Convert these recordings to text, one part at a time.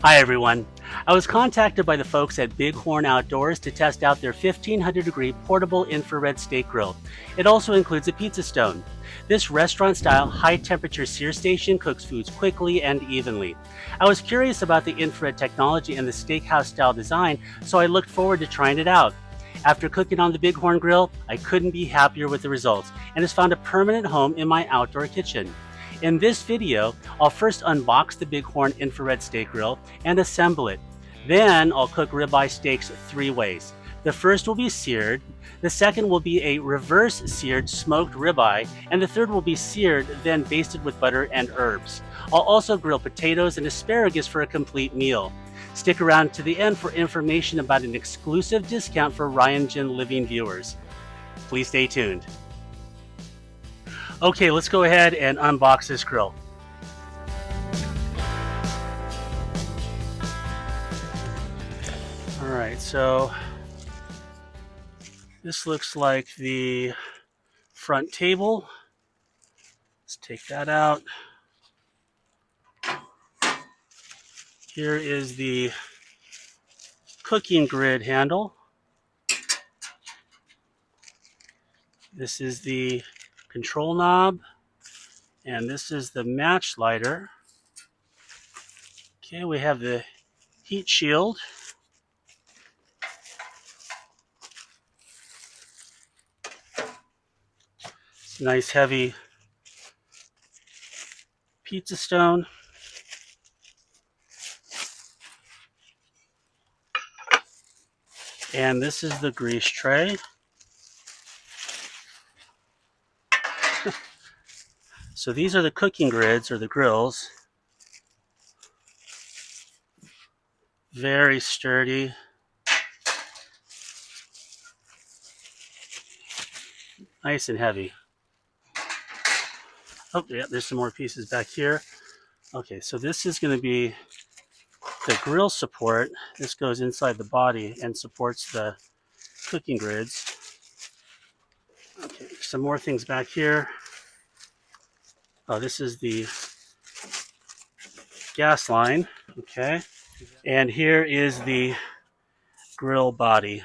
Hi everyone. I was contacted by the folks at Bighorn Outdoors to test out their 1500-degree portable infrared steak grill. It also includes a pizza stone. This restaurant-style high-temperature sear station cooks foods quickly and evenly. I was curious about the infrared technology and the steakhouse-style design, so I looked forward to trying it out. After cooking on the Bighorn grill, I couldn't be happier with the results, and has found a permanent home in my outdoor kitchen. In this video, I'll first unbox the Bighorn infrared steak grill and assemble it. Then I'll cook ribeye steaks 3 ways. The first will be seared, the second will be a reverse seared smoked ribeye, and the third will be seared, then basted with butter and herbs. I'll also grill potatoes and asparagus for a complete meal. Stick around to the end for information about an exclusive discount for Ryan Jin Living viewers. Please stay tuned. Okay, let's go ahead and unbox this grill. All right, so this looks like the front table. Let's take that out. Here is the cooking grid handle. This is the control knob, and this is the match lighter. Okay, we have the heat shield. It's a nice heavy pizza stone. And this is the grease tray. So these are the cooking grids, or the grills. Very sturdy. Nice and heavy. Oh, yeah, there's some more pieces back here. Okay, so this is going to be the grill support. This goes inside the body and supports the cooking grids. Okay, some more things back here. Oh, this is the gas line. Okay, and here is the grill body.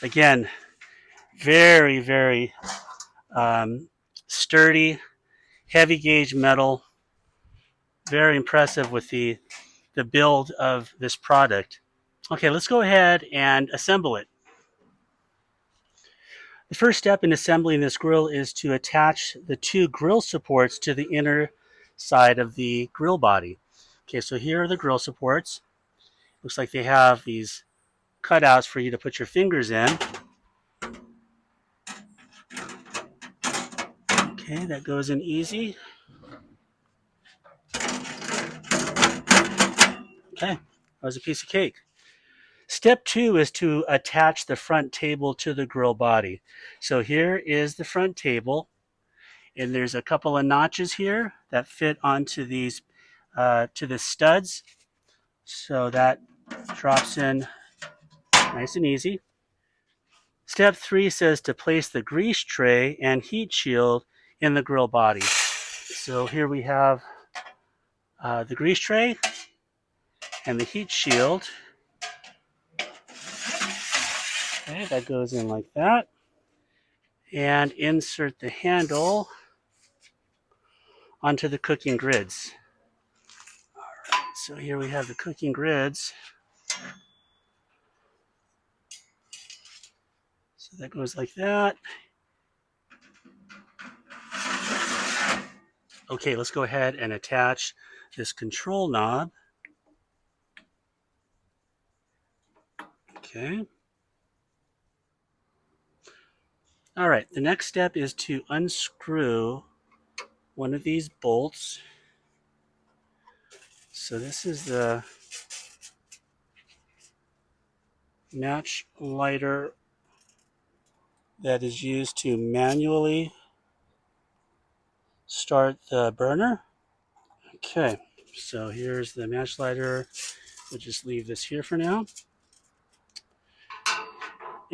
Again, very, very sturdy, heavy gauge metal. Very impressive with the build of this product. Okay, let's go ahead and assemble it. The first step in assembling this grill is to attach the two grill supports to the inner side of the grill body. Okay, so here are the grill supports. Looks like they have these cutouts for you to put your fingers in. Okay, that goes in easy. Okay, that was a piece of cake. Step 2 is to attach the front table to the grill body. So here is the front table, and there's a couple of notches here that fit onto these to the studs. So that drops in nice and easy. Step 3 says to place the grease tray and heat shield in the grill body. So here we have the grease tray and the heat shield. Okay, that goes in like that. And insert the handle onto the cooking grids. All right, so here we have the cooking grids. So that goes like that. Okay, let's go ahead and attach this control knob. Okay. All right, the next step is to unscrew one of these bolts. So this is the match lighter that is used to manually start the burner. Okay, so here's the match lighter. We'll just leave this here for now.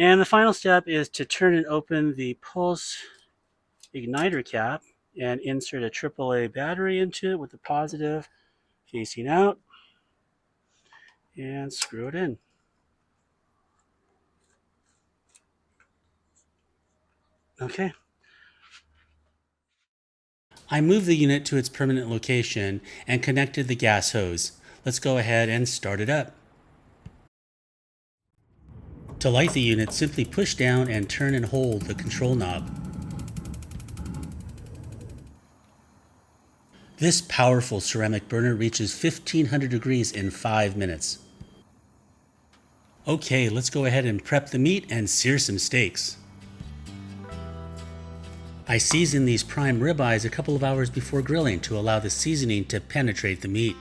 And the final step is to turn and open the pulse igniter cap and insert a AAA battery into it with the positive Facing out, and screw it in. Okay. I moved the unit to its permanent location and connected the gas hose. Let's go ahead and start it up. To light the unit, simply push down and turn and hold the control knob. This powerful ceramic burner reaches 1500 degrees in 5 minutes. Okay, let's go ahead and prep the meat and sear some steaks. I season these prime ribeyes a couple of hours before grilling to allow the seasoning to penetrate the meat.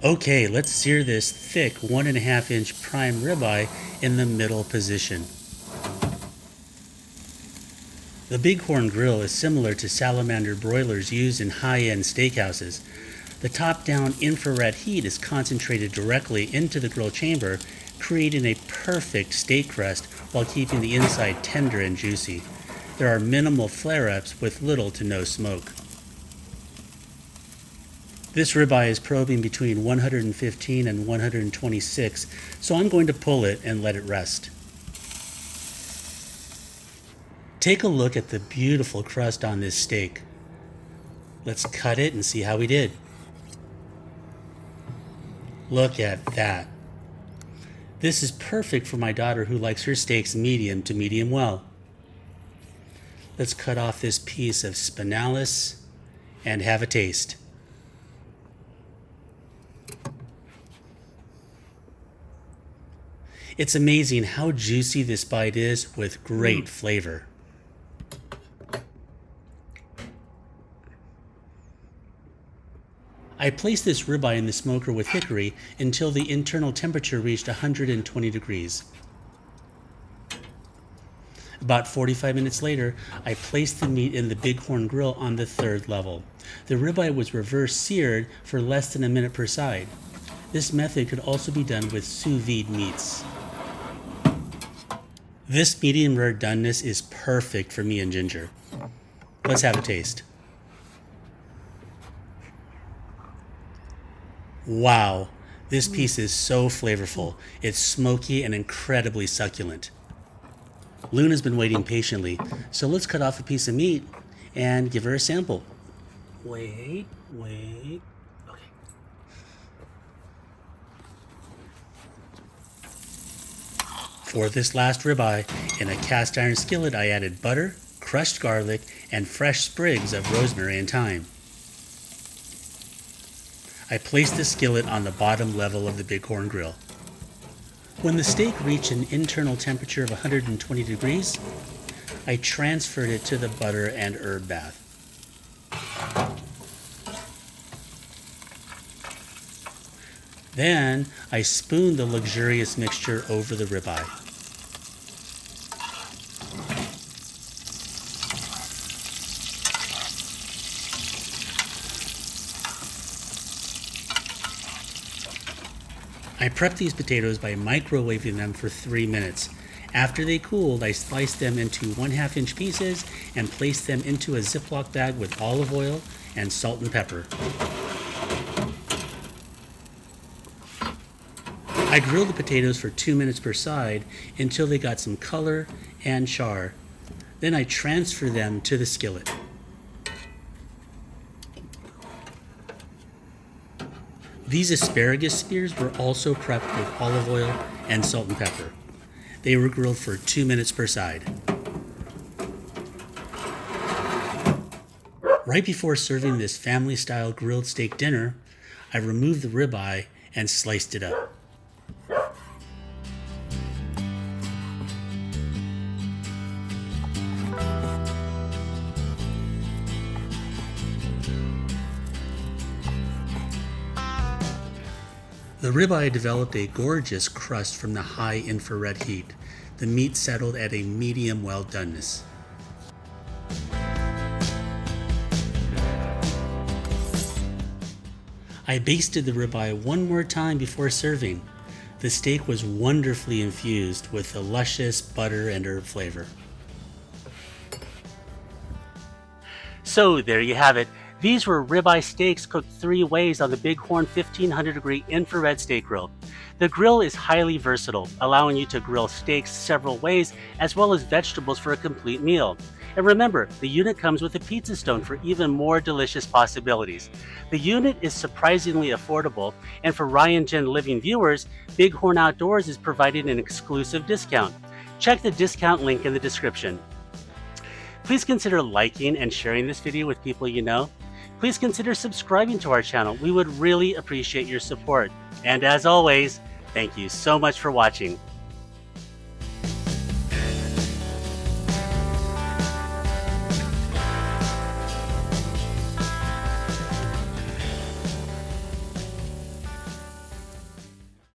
Okay, let's sear this thick 1.5 inch prime ribeye in the middle position. The Bighorn grill is similar to salamander broilers used in high-end steakhouses. The top-down infrared heat is concentrated directly into the grill chamber, creating a perfect steak crust while keeping the inside tender and juicy. There are minimal flare-ups with little to no smoke. This ribeye is probing between 115 and 126, so I'm going to pull it and let it rest. Take a look at the beautiful crust on this steak. Let's cut it and see how we did. Look at that. This is perfect for my daughter who likes her steaks medium to medium well. Let's cut off this piece of spinalis and have a taste. It's amazing how juicy this bite is with great flavor. I placed this ribeye in the smoker with hickory until the internal temperature reached 120 degrees. About 45 minutes later, I placed the meat in the Bighorn grill on the 3rd level. The ribeye was reverse seared for less than a minute per side. This method could also be done with sous vide meats. This medium rare doneness is perfect for me and Ginger. Let's have a taste. Wow, this piece is so flavorful. It's smoky and incredibly succulent. Luna's been waiting patiently, so let's cut off a piece of meat and give her a sample. Wait. Okay. For this last ribeye, in a cast iron skillet, I added butter, crushed garlic, and fresh sprigs of rosemary and thyme. I placed the skillet on the bottom level of the Bighorn grill. When the steak reached an internal temperature of 120 degrees, I transferred it to the butter and herb bath. Then I spooned the luxurious mixture over the ribeye. I prepped these potatoes by microwaving them for 3 minutes. After they cooled, I sliced them into 1/2 inch pieces and placed them into a Ziploc bag with olive oil and salt and pepper. I grilled the potatoes for 2 minutes per side until they got some color and char. Then I transferred them to the skillet. These asparagus spears were also prepped with olive oil and salt and pepper. They were grilled for 2 minutes per side. Right before serving this family-style grilled steak dinner, I removed the ribeye and sliced it up. The ribeye developed a gorgeous crust from the high infrared heat. The meat settled at a medium well doneness. I basted the ribeye one more time before serving. The steak was wonderfully infused with a luscious butter and herb flavor. So there you have it. These were ribeye steaks cooked 3 ways on the Bighorn 1500 degree infrared steak grill. The grill is highly versatile, allowing you to grill steaks several ways as well as vegetables for a complete meal. And remember, the unit comes with a pizza stone for even more delicious possibilities. The unit is surprisingly affordable, and for Ryan Jen Living viewers, Bighorn Outdoors is providing an exclusive discount. Check the discount link in the description. Please consider liking and sharing this video with people you know. Please consider subscribing to our channel. We would really appreciate your support. And as always, thank you so much for watching.